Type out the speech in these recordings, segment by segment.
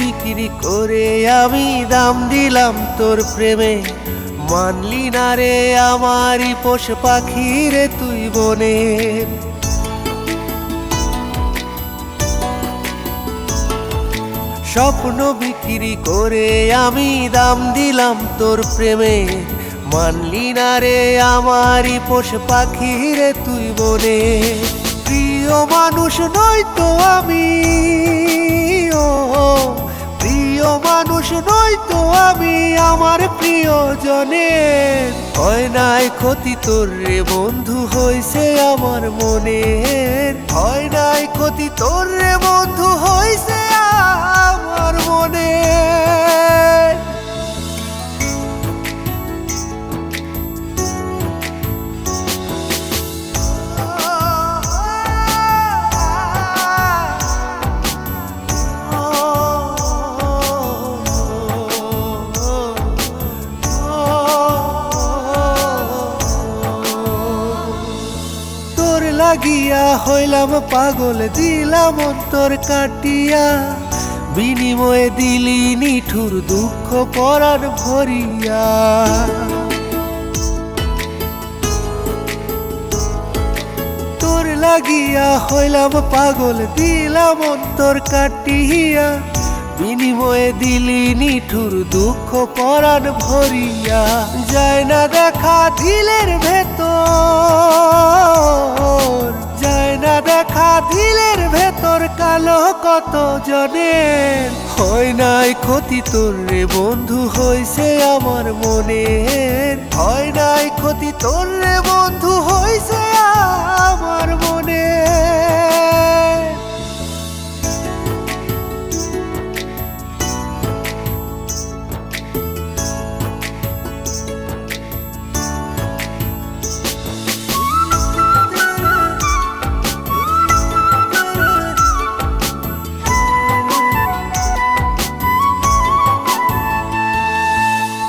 বিক্রি করে আমি দাম দিলাম তোর প্রেমে, মানলি না রে আমারই পোষ পাখি রে তুই বনের। স্বপ্ন বিক্রি করে আমি দাম দিলাম তোর প্রেমে, মানলি না রে আমারই পোষ পাখি রে তুই বনে। প্রিয় মানুষ নয়তো আমি, ও প্রিয় মানুষ নয়তো আমি আমার প্রিয়জনের। হয় নাই ক্ষতি তোর রে বন্ধু হইছে আমার মনের, হয় নাই ক্ষতি তোর রে বন্ধু হইছে আমার মনের। লাগিয়া হইলাম পাগল দিলাম অন্তর কাটিয়া, বিনিময়ে দিলি নিঠুর দুঃখ পরাণ ভরিয়া। তোর লাগিয়া হইলাম পাগল দিলাম অন্তর কাটিয়া, বিনিময়ে দিলি নিঠুর দুঃখ পরাণ ভরিয়া। যায় না দেখা দিলের ভেতর, যায় না দেখা দিলের ভেতর কালো কত জনের। হয় নাই ক্ষতি তোর রে বন্ধু হইছে আমার মনের, হয় নাই ক্ষতি তোর রে বন্ধু হইছে আমার মনের।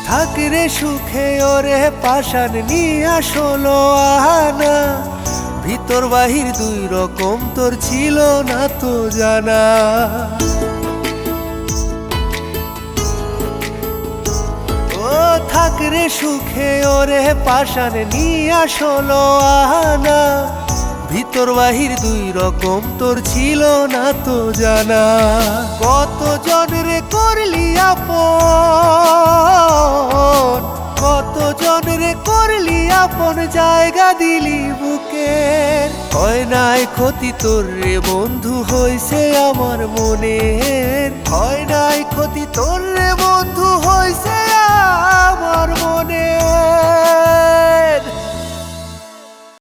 থাকরে সুখে ওরে পাশান নিয়া ষোলো আনা, ভিতর বাহির দুই রকম তোর ছিল না তো জানা। ও থাকরে সুখে ওরে পাশান নিয়া ষোলো আনা, ভিতর বাহির দুই রকম তোর ছিল না তো জানা। কত জনরে করলি আপন, কত জনরে করলি আপন জায়গা দিলি বুকের। হয় নাই ক্ষতি তোর রে বন্ধু হইছে আমার মনের, হয় নাই ক্ষতি তোর